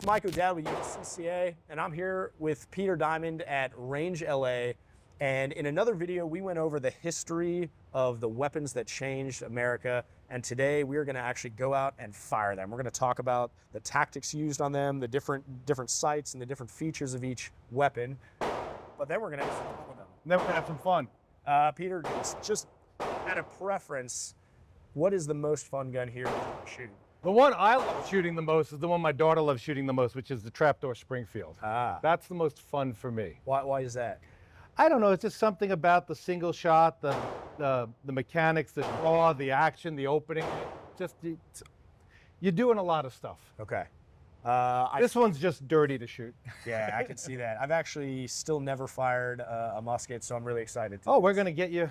Mike O'Dowd with USCCA, and I'm here with Peter Diamond at Range LA. And in another video, we went over the history of the weapons that changed America. And today we are going to actually go out and fire them. We're going to talk about the tactics used on them, the different sights and the different features of each weapon. But then we're going to have some fun with them. Then we're going to have some fun. Peter, just out of preference, what is the most fun gun here to shoot? The one I love shooting the most is the one my daughter loves shooting the most, which is the trapdoor Springfield. That's the most fun for me. Why is that? I don't know. It's just something about the single shot, the mechanics, the draw, the action, the opening. You're doing a lot of stuff. Okay. This one's just dirty to shoot. Yeah, I can see that. I've actually still never fired a musket, so I'm really excited. Oh, we're going to get you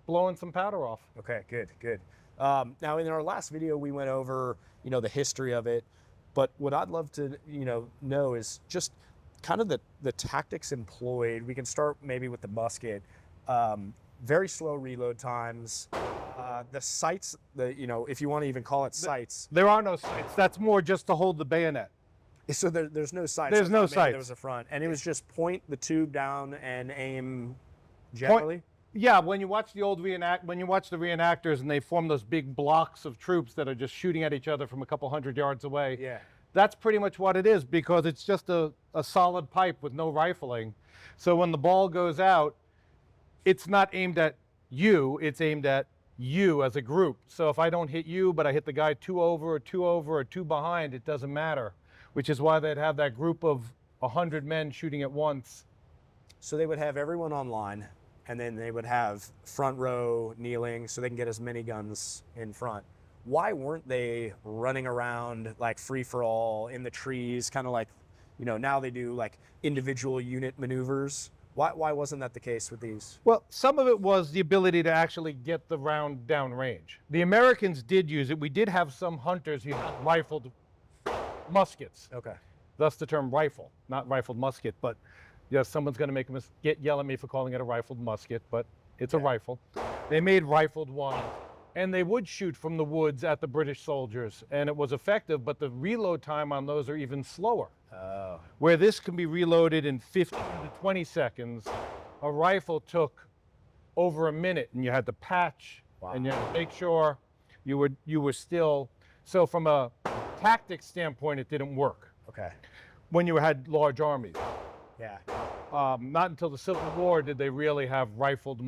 blowing some powder off. Okay, good. Now, in our last video, we went over, the history of it, but what I'd love to, know is just kind of the tactics employed. We can start maybe with the musket. Very slow reload times. The sights, if you want to even call it sights. There are no sights. That's more just to hold the bayonet. So there's no sights. There's no sights. There was a front, and it was just point the tube down and aim generally. Yeah, when you watch the reenactors and they form those big blocks of troops that are just shooting at each other from a couple hundred yards away. Yeah. That's pretty much what it is, because it's just a solid pipe with no rifling. So when the ball goes out, it's not aimed at you, it's aimed at you as a group. So if I don't hit you, but I hit the guy two over or two behind, it doesn't matter, which is why they'd have that group of 100 men shooting at once. So they would have everyone online, and then they would have front row kneeling so they can get as many guns in front. Why weren't they running around like free for all in the trees, kind of like, now they do like individual unit maneuvers? Why wasn't that the case with these? Well, some of it was the ability to actually get the round down range. The Americans did use it. We did have some hunters who had rifled muskets. Okay. Thus the term rifle, not rifled musket, but yes, someone's going to yell at me for calling it a rifled musket, but it's a rifle. They made rifled ones, and they would shoot from the woods at the British soldiers, and it was effective, but the reload time on those are even slower. Oh. Where this can be reloaded in 15 to 20 seconds, a rifle took over a minute, and you had to patch, and you had to make sure you were still. So from a tactics standpoint, it didn't work. Okay. When you had large armies. Yeah. Not until the Civil War did they really have rifled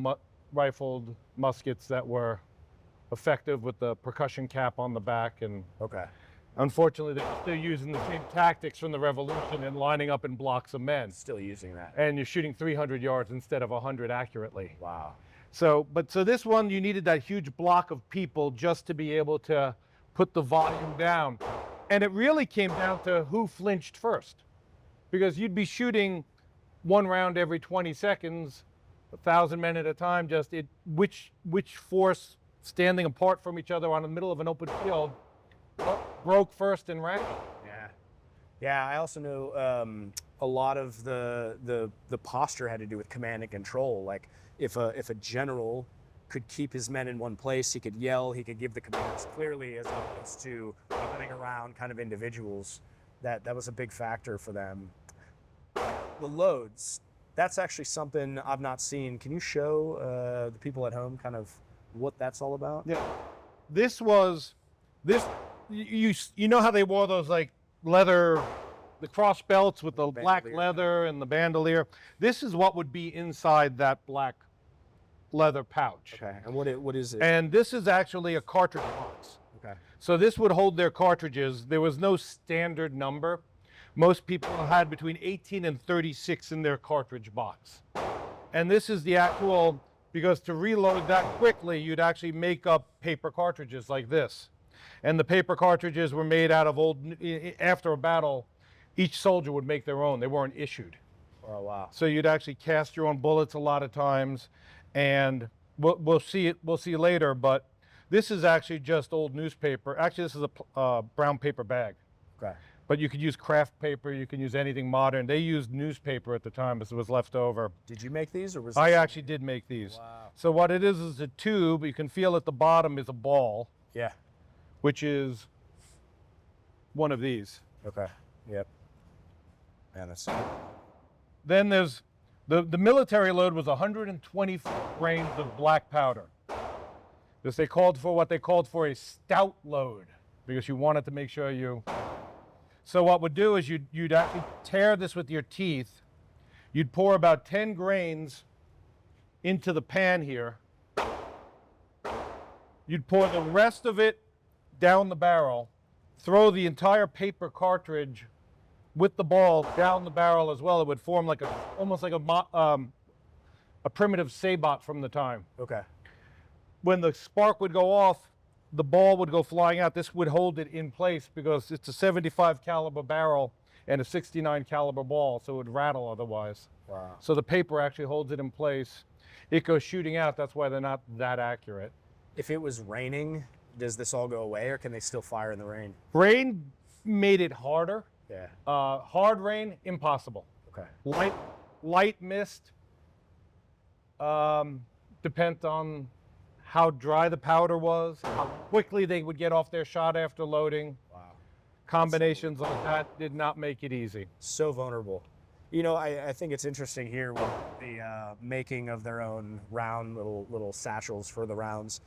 muskets that were effective with the percussion cap on the back. And okay. Unfortunately, they're still using the same tactics from the Revolution and lining up in blocks of men. Still using that. And you're shooting 300 yards instead of 100 accurately. Wow. So this one, you needed that huge block of people just to be able to put the volume down. And it really came down to who flinched first. Because you'd be shooting one round every 20 seconds, 1,000 men at a time, which force standing apart from each other on the middle of an open field broke first and ran. Yeah, I also know a lot of the posture had to do with command and control. Like if a general could keep his men in one place, he could yell, he could give the commands clearly, as opposed to running around kind of individuals. That was a big factor for them. The loads, that's actually something I've not seen. Can you show the people at home kind of what that's all about? Yeah, you know how they wore those like leather, the cross belts with the black leather and the bandolier? This is what would be inside that black leather pouch. Okay, and what is it? And this is actually a cartridge box. Okay. So this would hold their cartridges. There was no standard number. Most people had between 18 and 36 in their cartridge box. And this is the actual, because to reload that quickly, you'd actually make up paper cartridges like this. And the paper cartridges were made out of after a battle, each soldier would make their own. They weren't issued. Oh, wow. So you'd actually cast your own bullets a lot of times. And we'll see later, but this is actually just old newspaper. Actually, this is a brown paper bag. Okay. But you could use craft paper, you can use anything modern. They used newspaper at the time as it was left over. Did you make these, or was I actually did make these. Wow. So what it is a tube. You can feel at the bottom is a ball. Yeah. Which is one of these. Okay. Yep. Man, that's Then there's the military load was 124 grains of black powder. This they called for what they called for a stout load because you wanted to make sure you. So what would do is you'd actually tear this with your teeth. You'd pour about 10 grains into the pan here. You'd pour the rest of it down the barrel, throw the entire paper cartridge with the ball down the barrel as well. It would form like almost like a primitive sabot from the time. okay. When the spark would go off, the ball would go flying out. This would hold it in place because it's a 75 caliber barrel and a 69 caliber ball, so it would rattle otherwise. Wow. So the paper actually holds it in place. It goes shooting out. That's why they're not that accurate. If it was raining, does this all go away, or can they still fire in the rain? Rain made it harder. Yeah. Hard rain, impossible. Okay. Light mist, depends on how dry the powder was, how quickly they would get off their shot after loading. Wow. Combinations like that did not make it easy. So vulnerable. You know, I think it's interesting here with the making of their own round little satchels for the rounds.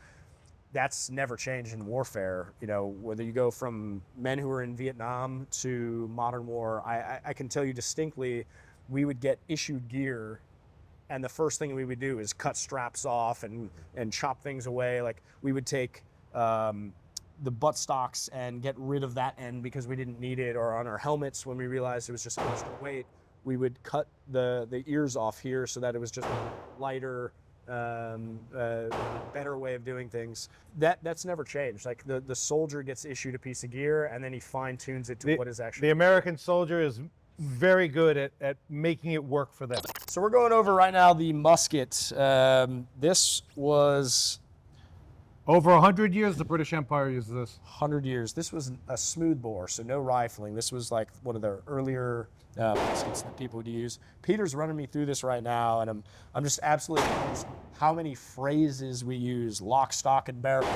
That's never changed in warfare. You know, whether you go from men who were in Vietnam to modern war, I can tell you distinctly, we would get issued gear, and the first thing we would do is cut straps off and chop things away. Like we would take the butt stocks and get rid of that end because we didn't need it, or on our helmets when we realized it was just extra weight, we would cut the ears off here so that it was just lighter, better way of doing things. That's never changed. Like the soldier gets issued a piece of gear and then he fine tunes it to what is actually. The American soldier is very good at making it work for them. So we're going over right now the musket. This was Over 100 years the British Empire used this. 100 years. This was a smooth bore, so no rifling. This was like one of the earlier muskets that people would use. Peter's running me through this right now, and I'm just absolutely amazed how many phrases we use: lock, stock, and barrel.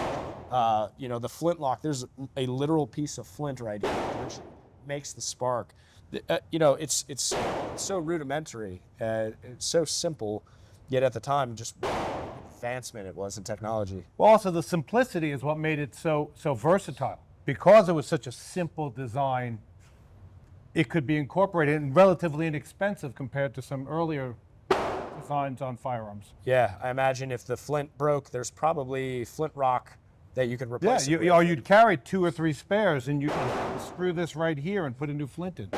You know, the flintlock. There's a literal piece of flint right here, which makes the spark. You know, it's so rudimentary. It's so simple, yet at the time, just advancement it was in technology. Well, also the simplicity is what made it so versatile. Because it was such a simple design, it could be incorporated and relatively inexpensive compared to some earlier designs on firearms. Yeah, I imagine if the flint broke, there's probably flint rock that you could replace. Yeah, or you'd carry 2 or 3 spares and you could screw this right here and put a new flint in.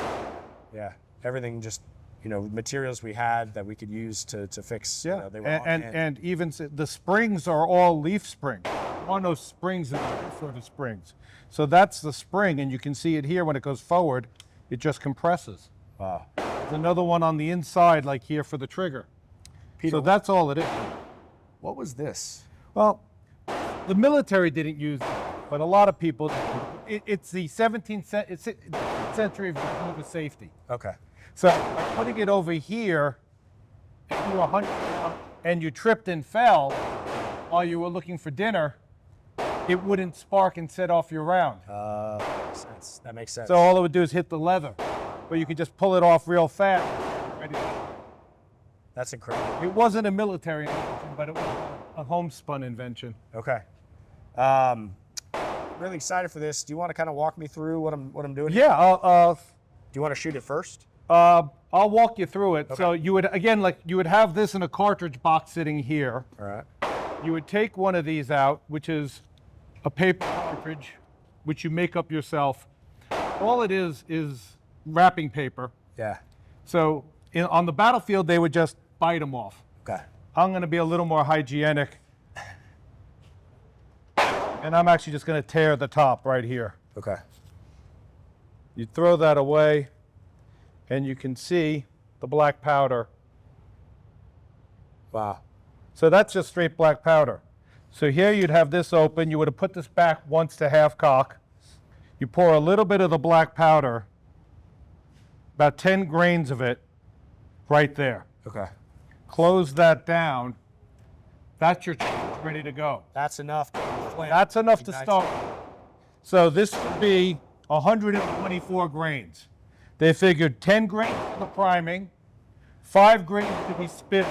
Yeah, everything just, you know, materials we had that we could use to fix. Yeah, you know, they were on hand. and even the springs are all leaf springs. On those springs and sort of springs. So that's the spring, and you can see it here when it goes forward, it just compresses. Wow. There's another one on the inside, like here for the trigger. Peter, So that's all it is. what was this? Well, the military didn't use it, but a lot of people do. It's the 17th century of safety. Okay. So by putting it over here, if you were 100 and you tripped and fell while you were looking for dinner, it wouldn't spark and set off your round. Makes sense. That makes sense. So all it would do is hit the leather, but you could just pull it off real fast. Ready to go. That's incredible. It wasn't a military invention, but it was a homespun invention. Okay. Really excited for this. Do you want to kind of walk me through what I'm doing here? Yeah, Do you want to shoot it first? I'll walk you through it. Okay. So you would, again, like you would have this in a cartridge box sitting here. All right. You would take one of these out, which is a paper cartridge, which you make up yourself. All it is wrapping paper. Yeah. So on the battlefield, they would just bite them off. Okay. I'm going to be a little more hygienic. And I'm actually just going to tear the top right here. Okay. You throw that away, and you can see the black powder. Wow. So that's just straight black powder. So here you'd have this open. You would have put this back once to half cock. You pour a little bit of the black powder, about 10 grains of it, right there. Okay. Close that down. That's your charge ready to go. That's enough. That's enough to start. So this would be 124 grains. They figured 10 grains for the priming, 5 grains to be spit,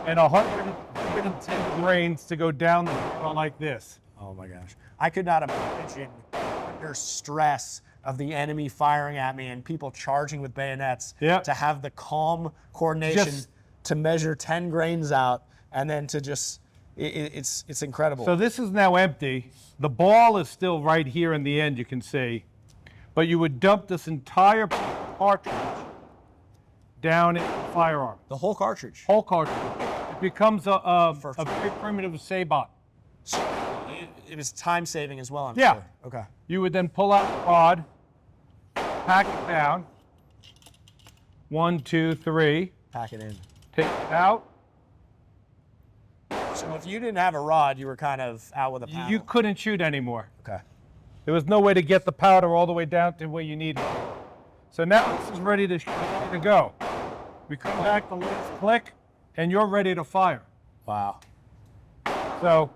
and 110 grains to go down the barrel like this. Oh my gosh. I could not imagine under stress of the enemy firing at me and people charging with bayonets to have the calm coordination to measure 10 grains out and then to just, it's incredible. So this is now empty. The ball is still right here in the end, you can see. But you would dump this entire cartridge down in the firearm. The whole cartridge? Whole cartridge. It becomes a very primitive sabot. So it was time saving as well, I'm Yeah. sure. Okay. You would then pull out the rod, pack it down. 1, 2, 3. Pack it in. Take it out. So if you didn't have a rod, you were kind of out with a paddle. You couldn't shoot anymore. Okay. There was no way to get the powder all the way down to where you need it. So now this is ready to go. We come back, the lights click, and you're ready to fire. Wow. So,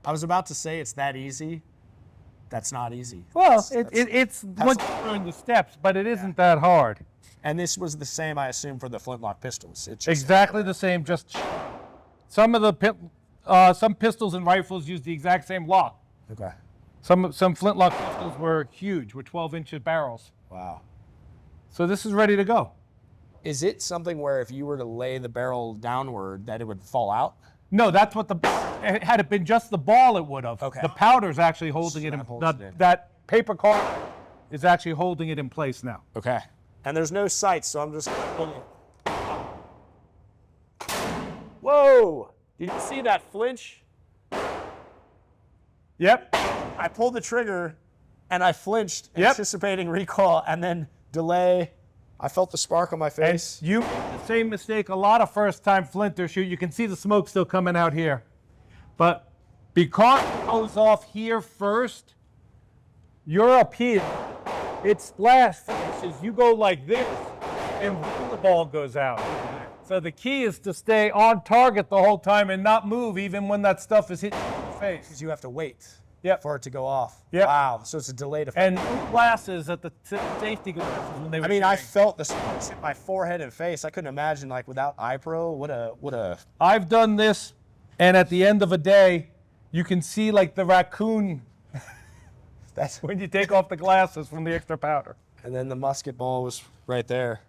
I was about to say it's that easy. That's not easy. well, it's once you learn the steps, but it isn't that hard. And this was the same, I assume, for the flintlock pistols. It's just, Exactly the same, just some of the some pistols and rifles use the exact same lock. okay. Some flintlock pistols were huge, were 12-inch barrels. Wow. So this is ready to go. Is it something where if you were to lay the barrel downward that it would fall out? No, that's what had it been just the ball, it would have. Okay. The powder's actually holding it in. That paper card is actually holding it in place now. Okay. And there's no sights, so I'm just pulling it. Whoa! Did you see that flinch? Yep. I pulled the trigger and I flinched, Yep. anticipating recoil, and then delay. I felt the spark on my face. You made the same mistake a lot of first-time flinters shoot. You can see the smoke still coming out here. But because it goes off here first, you're up here. It splash finishes. You go like this, and the ball goes out. So the key is to stay on target the whole time and not move even when that stuff is hitting you in the face. Because you have to wait for it to go off. Yep. Wow. So it's a delayed effect. And glasses at the safety glasses when they were I mean, I shooting. felt the sparks hit my forehead and face. I couldn't imagine, like, without iPro, what a. I've done this, and at the end of a day, you can see like the raccoon That's when you take off the glasses from the extra powder. And then the musket ball was right there.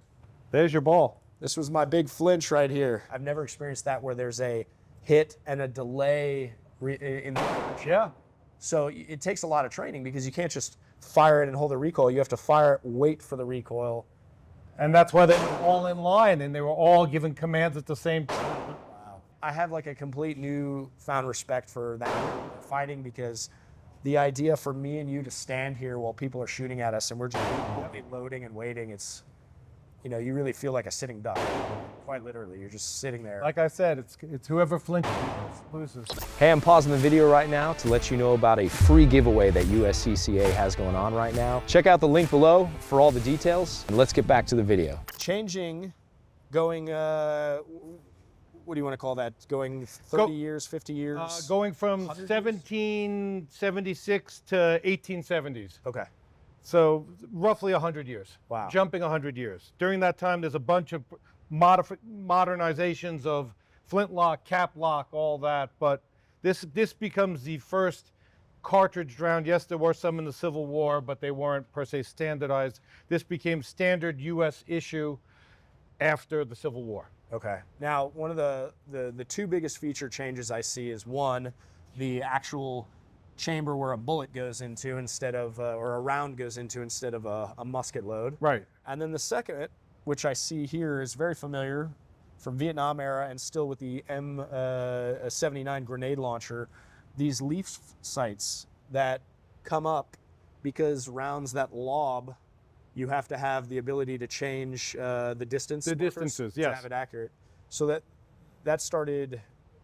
There's your ball. This was my big flinch right here. I've never experienced that where there's a hit and a delay in the flinch. Yeah. So it takes a lot of training because you can't just fire it and hold the recoil. You have to fire it, wait for the recoil. And that's why they were all in line and they were all giving commands at the same time. Wow. I have like a complete newfound respect for that fighting, because the idea for me and you to stand here while people are shooting at us and we're just loading and waiting, it's, you know, you really feel like a sitting duck. Quite literally, you're just sitting there. Like I said, it's whoever flinches loses. Hey, I'm pausing the video right now to let you know about a free giveaway that USCCA has going on right now. Check out the link below for all the details, and let's get back to the video. Changing, going, what do you want to call that? Going 30 years, 50 years? Going from 1776 to 1870s. Okay. So roughly 100 years. Wow. Jumping 100 years. During that time, there's a bunch of modernizations of flintlock, cap lock, all that. But this becomes the first cartridge round. Yes, there were some in the Civil War, but they weren't per se standardized. This became standard U.S. issue after the Civil War. Okay. Now, one of the two biggest feature changes I see is, one, the actual chamber where a bullet goes into instead of, or a round goes into instead of a musket load. Right. And then the second, which I see here, is very familiar from Vietnam era and still with the M79 grenade launcher, these leaf sights that come up because rounds that lob, you have to have the ability to change the distance. The distances, to yes. have it accurate. So that started,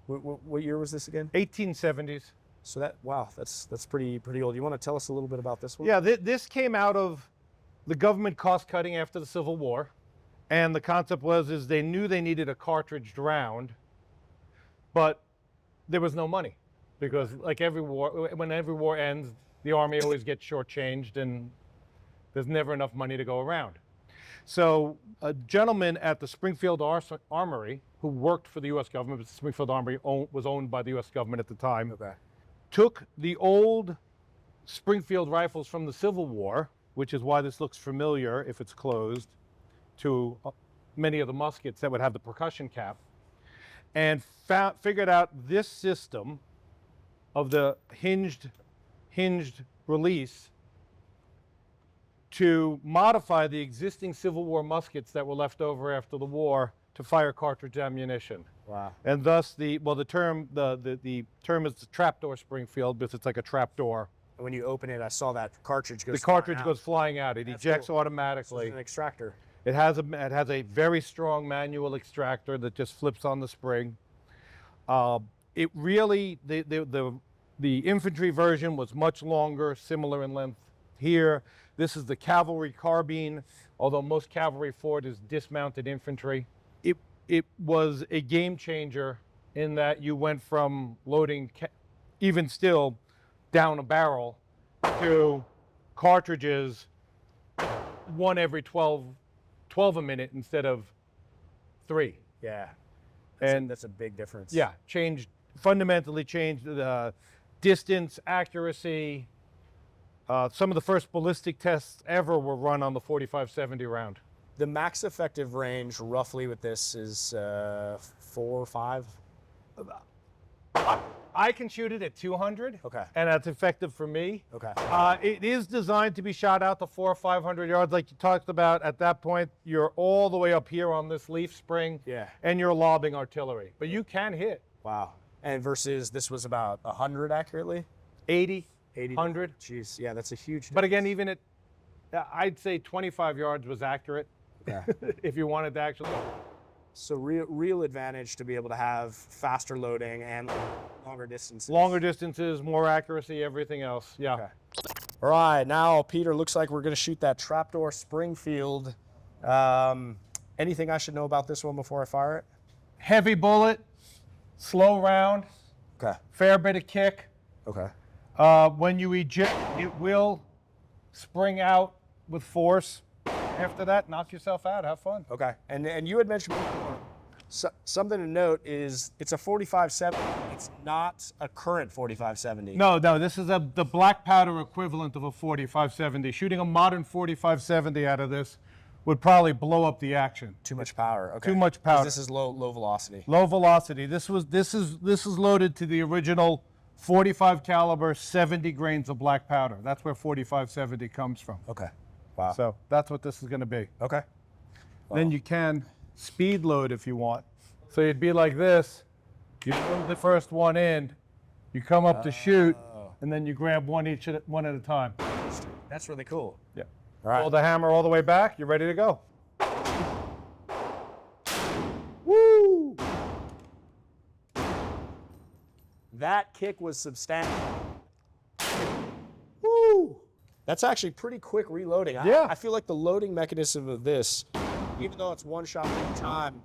what year was this again? 1870s. So that's pretty old. You want to tell us a little bit about this one? Yeah, this came out of the government cost cutting after the Civil War. And the concept is they knew they needed a cartridged round, but there was no money, because like every war, when every war ends, the Army always gets shortchanged and there's never enough money to go around. So a gentleman at the Springfield Armory, who worked for the U.S. government, but the Springfield Armory was owned by the U.S. government at the time, Okay. took the old Springfield rifles from the Civil War, which is why this looks familiar if it's closed, to many of the muskets that would have the percussion cap, and figured out this system of the hinged release to modify the existing Civil War muskets that were left over after the war to fire cartridge ammunition. Wow. And thus the term is the trapdoor Springfield, because it's like a trapdoor. And when you open it, I saw that cartridge goes. The cartridge goes flying out. It That's ejects cool. automatically. It's an extractor. It has a very strong manual extractor that just flips on the spring. It really the infantry version was much longer, similar in length here. This is the cavalry carbine, although most cavalry Ford is dismounted infantry. It was a game changer in that you went from loading, even still, down a barrel to cartridges, one every 12 a minute instead of 3. Yeah. And that's a big difference. yeah, fundamentally changed the distance, accuracy. Some of the first ballistic tests ever were run on the 45-70 round. The max effective range roughly with this is 4 or 5. I can shoot it at 200. Okay. And that's effective for me. Okay. It is designed to be shot out to 400 or 500 yards, like you talked about. At that point, you're all the way up here on this leaf spring. Yeah. And you're lobbing artillery, but you can hit. Wow. And versus this was about 100 accurately? 80, 80. 100. Jeez. Yeah, that's a huge difference. But again, even at, I'd say 25 yards was accurate. Okay. If you wanted to actually. So real advantage to be able to have faster loading and longer distances. Longer distances, more accuracy, everything else. Yeah. Okay. All right, now Peter, looks like we're going to shoot that trapdoor Springfield. Anything I should know about this one before I fire it? Heavy bullet, slow round, Okay. fair bit of kick. Okay. When you eject, it will spring out with force. After that, knock yourself out. Have fun. Okay. And you had mentioned before, something to note is it's a 45-70. It's not a current 45-70. No, this is the black powder equivalent of a 45-70. Shooting a modern 45-70 out of this would probably blow up the action. Too much power. Okay. Too much 'Cause powder. This is low velocity. Low velocity. This is loaded to the original 45 caliber, 70 grains of black powder. That's where 45-70 comes from. Okay. Wow. So that's what this is going to be. Okay. Then you can speed load if you want. So you'd be like this. You load the first one in, you come up to shoot, and then you grab one at a time. That's really cool. Yeah. All right. Pull the hammer all the way back. You're ready to go. Woo! That kick was substantial. Woo! That's actually pretty quick reloading. Yeah. I feel like the loading mechanism of this, even though it's one shot at a time,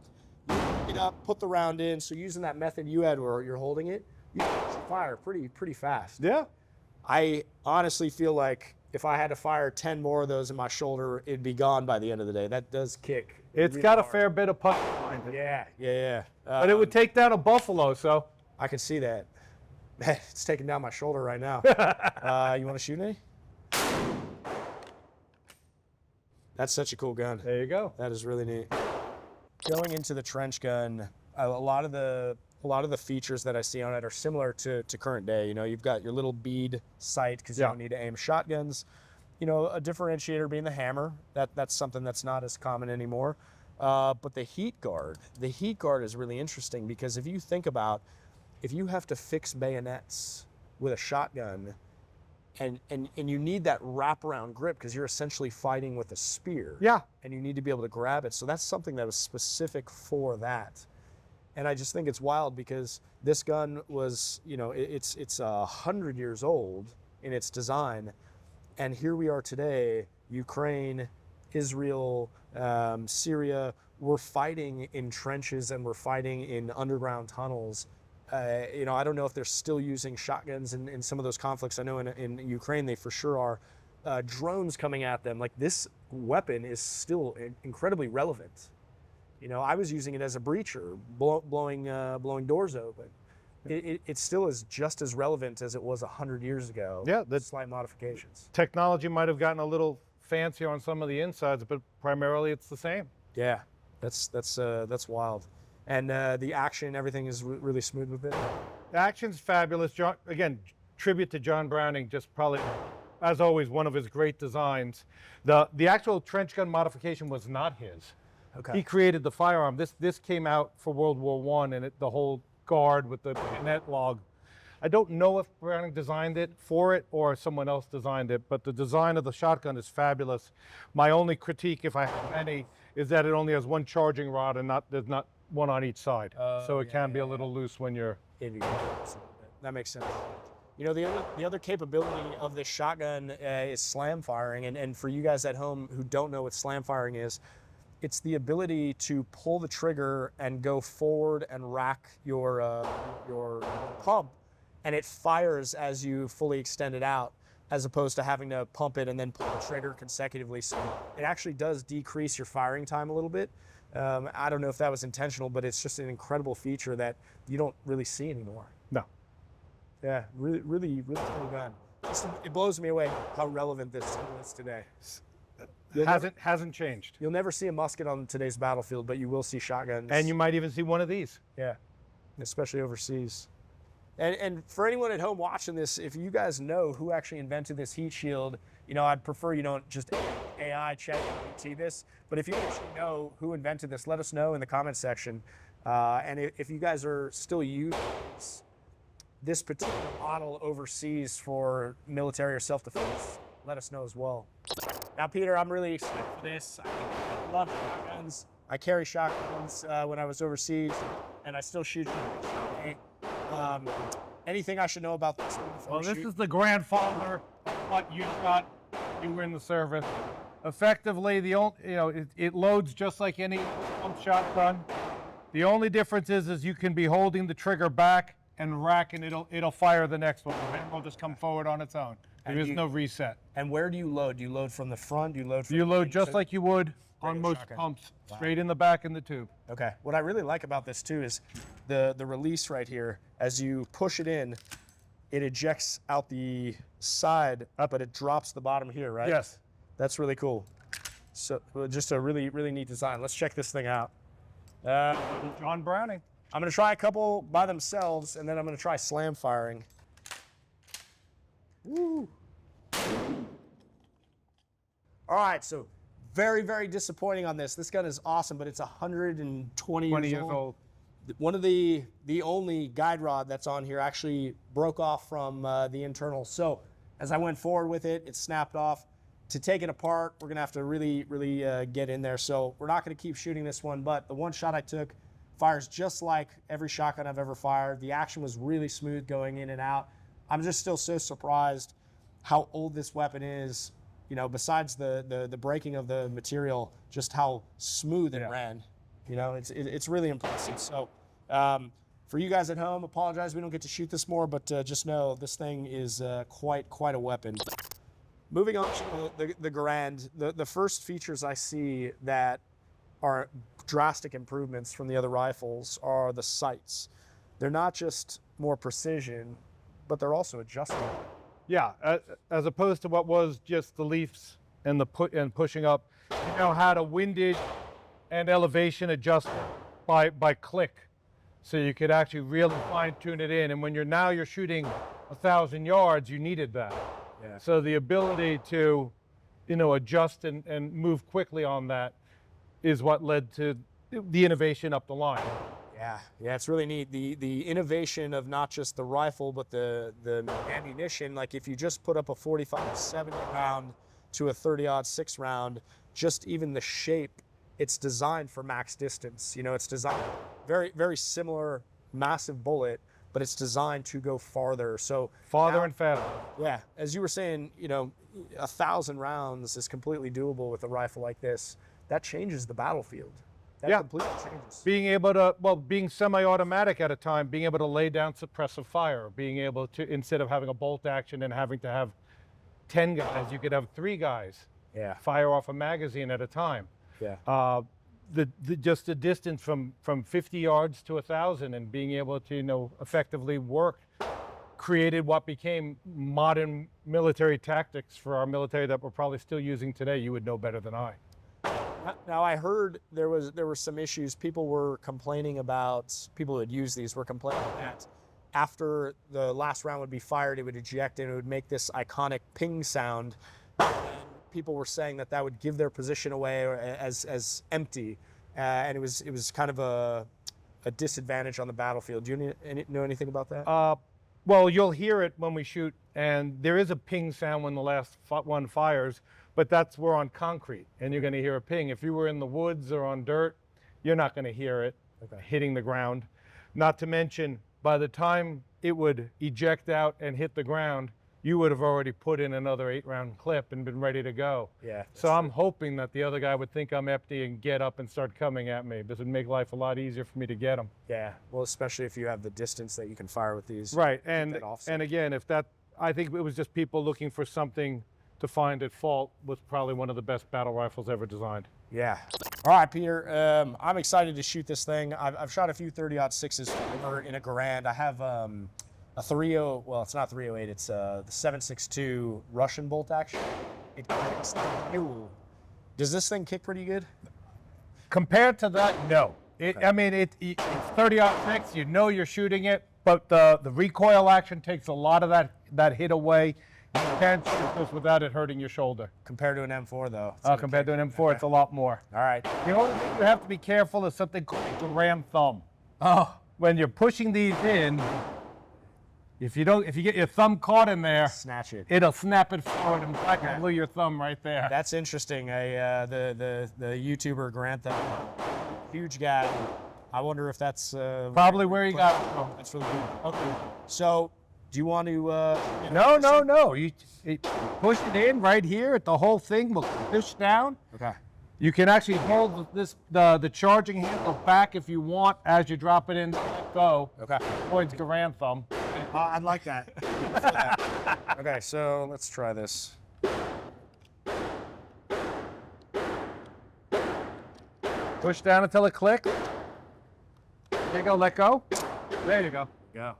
you pick it up, put the round in. So using that method you had where you're holding it, you can fire pretty fast. Yeah. I honestly feel like if I had to fire 10 more of those in my shoulder, it'd be gone by the end of the day. That does kick. It's really got a hard. fair bit of punch behind it. Yeah. But it would take down a buffalo, so. I can see that. It's taking down my shoulder right now. You want to shoot me? That's such a cool gun. There you go. That is really neat. Going into the trench gun, a lot of the features that I see on it are similar to current day. You know, you've got your little bead sight because you don't need to aim shotguns. You know, a differentiator being the hammer. That's something that's not as common anymore. But the heat guard is really interesting because if you think about, if you have to fix bayonets with a shotgun, and you need that wraparound grip because you're essentially fighting with a spear. Yeah. And you need to be able to grab it. So that's something that was specific for that. And I just think it's wild because this gun was, you know, it's 100 years old in its design. And here we are today, Ukraine, Israel, Syria, we're fighting in trenches and we're fighting in underground tunnels. You know, I don't know if they're still using shotguns in some of those conflicts. I know in Ukraine they for sure are, drones coming at them, like this weapon is still incredibly relevant. You know, I was using it as a breacher, blowing doors open. It still is just as relevant as it was 100 years ago. Yeah, slight modifications. Technology might have gotten a little fancier on some of the insides, but primarily it's the same. Yeah, that's wild. And the action, everything is really smooth with it. The action's fabulous. John, again, tribute to John Browning, just probably, as always, one of his great designs. The actual trench gun modification was not his. Okay. He created the firearm. This came out for World War I, and the whole guard with the bayonet log. I don't know if Browning designed it for it or someone else designed it, but the design of the shotgun is fabulous. My only critique, if I have any, is that it only has one charging rod and there's not one on each side. So it can be a little loose when you're... That makes sense. You know, the other capability of this shotgun is slam firing, and for you guys at home who don't know what slam firing is, it's the ability to pull the trigger and go forward and rack your pump, and it fires as you fully extend it out, as opposed to having to pump it and then pull the trigger consecutively. So it actually does decrease your firing time a little bit. I don't know if that was intentional, but it's just an incredible feature that you don't really see anymore. No. Yeah, really cool gun. It blows me away how relevant this is today. Hasn't changed. You'll never see a musket on today's battlefield, but you will see shotguns. And you might even see one of these. Yeah, especially overseas. And for anyone at home watching this, if you guys know who actually invented this heat shield, you know, I'd prefer you don't just AI ChatGPT this, but if you actually know who invented this, let us know in the comments section. And if you guys are still using this particular model overseas for military or self-defense, let us know as well. Now, Peter, I'm really excited for this. I love shotguns. I carry shotguns when I was overseas, and I still shoot them. Anything I should know about this one before Well, this is the grandfather of what you got. You were in the service. Effectively, it loads just like any pump shotgun. The only difference is you can be holding the trigger back and rack, and it'll fire the next one. The hammer will just come forward on its own. There is no reset. And where do you load? Do you load from the front? Do you load from You load just like you would on most shotgun. pumps, Wow. straight in the back in the tube. Okay. What I really like about this too is the release right here. As you push it in, it ejects out the side, but it drops the bottom here, right? Yes. That's really cool. So just a really neat design. Let's check this thing out. John Browning. I'm gonna try a couple by themselves, and then I'm gonna try slam firing. Woo. All right, so very disappointing on this. This gun is awesome, but it's 120 years old. One of the only guide rod that's on here actually broke off from the internal. So as I went forward with it, it snapped off. To take it apart, we're gonna have to really get in there. So we're not gonna keep shooting this one, but the one shot I took fires just like every shotgun I've ever fired. The action was really smooth going in and out. I'm just still so surprised how old this weapon is. You know, besides the breaking of the material, just how smooth it ran. You know, it's really impressive. So for you guys at home, apologize we don't get to shoot this more, but just know this thing is quite a weapon. Moving on to the Garand, the first features I see that are drastic improvements from the other rifles are the sights. They're not just more precision, but they're also adjustable. Yeah, as opposed to what was just the leafs and pushing up, you now had a windage and elevation adjustment by click, so you could actually really fine tune it in. And when you're shooting 1,000 yards, you needed that. Yeah. So the ability to, adjust and move quickly on that is what led to the innovation up the line. Yeah, it's really neat. The innovation of not just the rifle, but the ammunition. Like if you just put up a 45-70 round to a 30-06 round, just even the shape, it's designed for max distance. You know, it's designed very similar, massive bullet, but it's designed to go farther. So farther and faster. Yeah, as you were saying, 1,000 rounds is completely doable with a rifle like this. That changes the battlefield. That completely changes. Being able to, being semi-automatic at a time, being able to lay down suppressive fire, being able to, instead of having a bolt action and having to have 10 guys, you could have 3 guys Yeah. fire off a magazine at a time. Yeah. Just the distance from 50 yards to 1,000 and being able to effectively work created what became modern military tactics for our military that we're probably still using today. You would know better than I. Now I heard there were some issues. People were complaining about, people who had used these were complaining that after the last round would be fired, it would eject and it would make this iconic ping sound. And people were saying that would give their position away as empty, and it was kind of a disadvantage on the battlefield. Do you know anything about that? Well, you'll hear it when we shoot, and there is a ping sound when the last one fires, but we're on concrete, and you're going to hear a ping. If you were in the woods or on dirt, you're not going to hear it hitting the ground. Not to mention, by the time it would eject out and hit the ground, you would have already put in another 8-round clip and been ready to go. Yeah. So I'm hoping that the other guy would think I'm empty and get up and start coming at me. This would make life a lot easier for me to get him. Yeah. Well, especially if you have the distance that you can fire with these. Right. And again, I think it was just people looking for something to find at fault with probably one of the best battle rifles ever designed. Yeah. All right, Peter. I'm excited to shoot this thing. I've shot a few 30-06s in a Garand. I have a 30. Well, it's not 308. It's the 7.62 Russian bolt action. Does this thing kick pretty good? Compared to that, no. I mean, it's 30-06. You know you're shooting it, but the recoil action takes a lot of that hit away. You can't shoot this without it hurting your shoulder. Compared to an M4, though. Compared to an M4, it's a lot more. All right. The only thing you have to be careful is something called the ram thumb. Oh. When you're pushing these in, if you get your thumb caught in there, snatch it. It'll snap it forward and back and glue your thumb right there. That's interesting. The YouTuber Grant, that huge guy. I wonder if that's probably where he got it from. That's really good. Okay. So, do you want to? No. You push it in right here. The whole thing will push down. Okay. You can actually hold the charging handle back if you want as you drop it in. Let go. Okay. Avoids Garand thumb. I'd like that. Okay, so let's try this. Push down until it clicks. There you go. Let go. There you go. Go.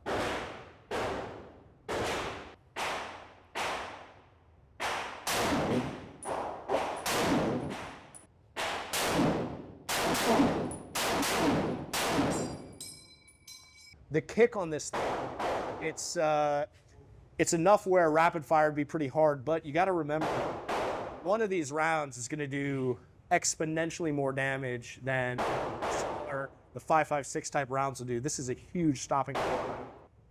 The kick on this thing, it's enough where rapid fire would be pretty hard, but you got to remember, one of these rounds is going to do exponentially more damage than the 5.56 type rounds will do. This is a huge stopping point.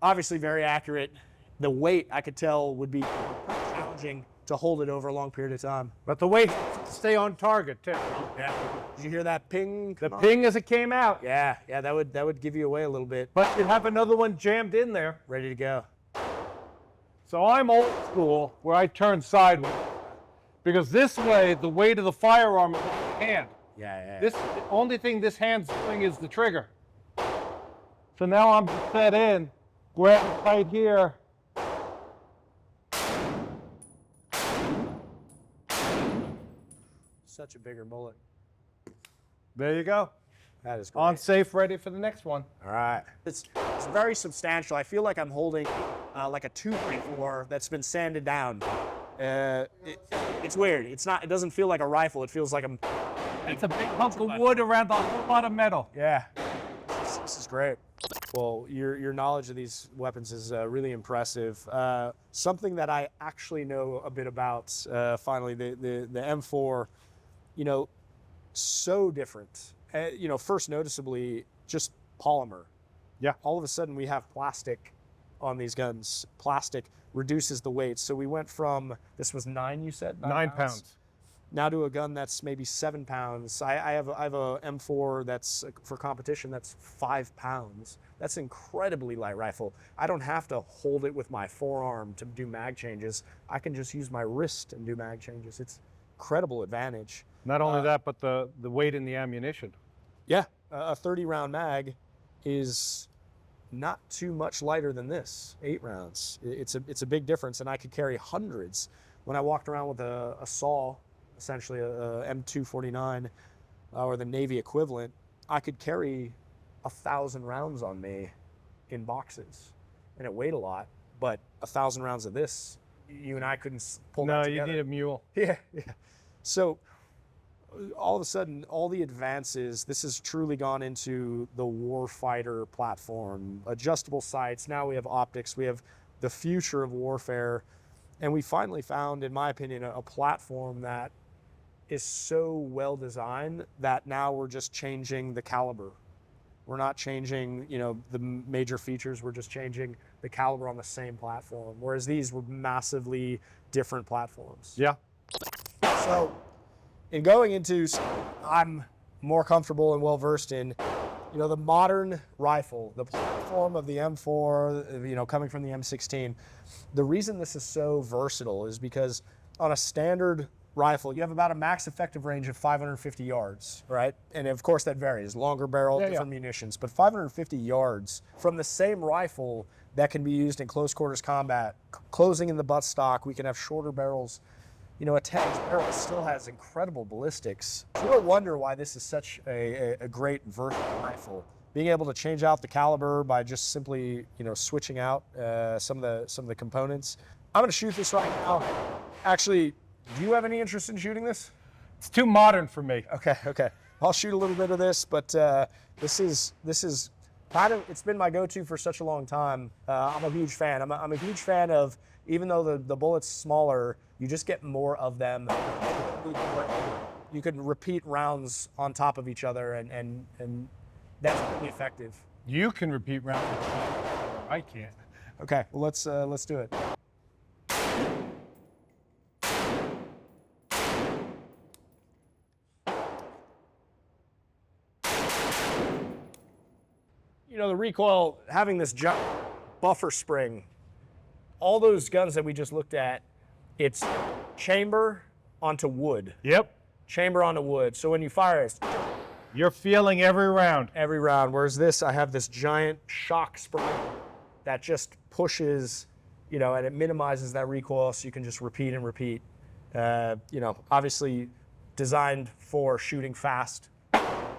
Obviously very accurate. The weight, I could tell, would be challenging to hold it over a long period of time. But the weight stay on target too. Yeah. Did you hear that ping? The ping as it came out. Yeah, that would give you away a little bit. But you have another one jammed in there. Ready to go. So I'm old school where I turn sideways. Because this way, the weight of the firearm is in the hand. Yeah. The only thing this hand's doing is the trigger. So now I'm set in, grab it right here. Such a bigger bullet. There you go. That is great. On safe, ready for the next one. All right. It's very substantial. I feel like I'm holding like a 2.4 that's been sanded down. It's weird. It doesn't feel like a rifle. It feels like it's a big hunk of wood around a whole lot of metal. Yeah. This is great. Well, your knowledge of these weapons is really impressive. Something that I actually know a bit about, finally, the M4, so different. First noticeably, just polymer. Yeah. All of a sudden, we have plastic on these guns. Plastic reduces the weight. So we went from, this was 9, you said? 9 pounds. Now to a gun that's maybe 7 pounds. I have a M4 that's for competition that's 5 pounds. That's incredibly light rifle. I don't have to hold it with my forearm to do mag changes. I can just use my wrist and do mag changes. It's incredible advantage. Not only that, but the weight in the ammunition. Yeah, a 30-round mag is not too much lighter than this, 8 rounds. It's a big difference, and I could carry hundreds when I walked around with a saw, essentially a M249 or the Navy equivalent, I could carry 1,000 rounds on me in boxes, and it weighed a lot, but 1,000 rounds of this, you and I couldn't pull that together. No, you need a mule. Yeah. So all of a sudden, all the advances, this has truly gone into the warfighter platform, adjustable sights. Now we have optics, we have the future of warfare. And we finally found, in my opinion, a platform that is so well designed that now we're just changing the caliber. We're not changing, the major features. We're just changing the caliber on the same platform. Whereas these were massively different platforms. Yeah. So in going into, I'm more comfortable and well versed in, the modern rifle, the platform of the M4, coming from the M16. The reason this is so versatile is because on a standard rifle, you have about a max effective range of 550 yards, right? And of course that varies, longer barrel, different munitions, but 550 yards from the same rifle that can be used in close quarters combat, closing in the buttstock. We can have shorter barrels. A 10-inch barrel still has incredible ballistics. You don't wonder why this is such a great versatile rifle. Being able to change out the caliber by just simply, switching out some of the components. I'm gonna shoot this right now. Actually, do you have any interest in shooting this? It's too modern for me. Okay. I'll shoot a little bit of this, but this is kind of, it's been my go-to for such a long time. I'm a huge fan. I'm a huge fan of, even though the bullet's smaller, you just get more of them. You can repeat rounds on top of each other, and that's really effective. You can repeat rounds. I can't. Okay, well let's do it. The recoil, having this buffer spring, all those guns that we just looked at, it's chamber onto wood. Yep. Chamber onto wood. So when you fire it, you're feeling every round. Every round. Whereas this, I have this giant shock spring that just pushes, and it minimizes that recoil, so you can just repeat and repeat. Obviously designed for shooting fast.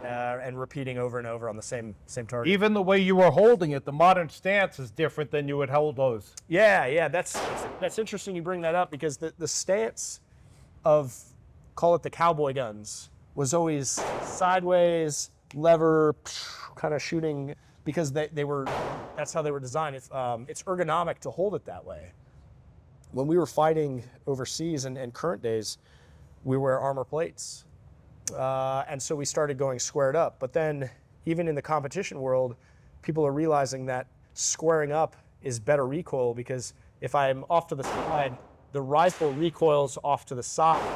And repeating over and over on the same target. Even the way you were holding it, the modern stance is different than you would hold those. Yeah, that's interesting you bring that up, because the stance of, call it the cowboy guns, was always sideways, lever, kind of shooting, because that's how they were designed. It's ergonomic to hold it that way. When we were fighting overseas and current days, we wear armor plates. And so we started going squared up. But then, even in the competition world, people are realizing that squaring up is better recoil, because if I'm off to the side, the rifle recoils off to the side.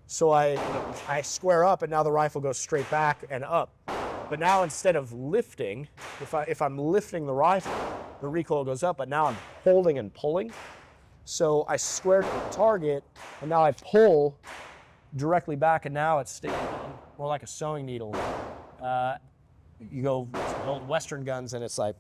So I square up, and now the rifle goes straight back and up. But now, instead of lifting, if I'm lifting the rifle, the recoil goes up, but now I'm holding and pulling. So I square to the target, and now I pull directly back, and now it's sticking more like a sewing needle. You go to old Western guns, and it's like.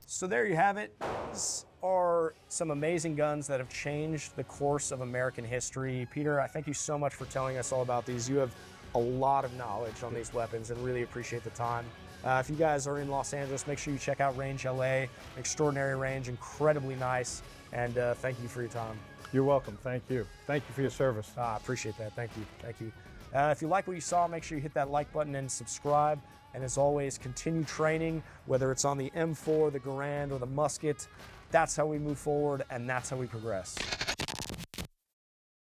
So there you have it. These are some amazing guns that have changed the course of American history. Peter, I thank you so much for telling us all about these. You have a lot of knowledge on these weapons, and really appreciate the time. If you guys are in Los Angeles, make sure you check out Range LA. Extraordinary range, incredibly nice, and thank you for your time. You're welcome. Thank you. Thank you for your service. I appreciate that. Thank you. If you like what you saw, make sure you hit that like button and subscribe. And as always, continue training, whether it's on the M4, the Garand, or the musket. That's how we move forward, and that's how we progress.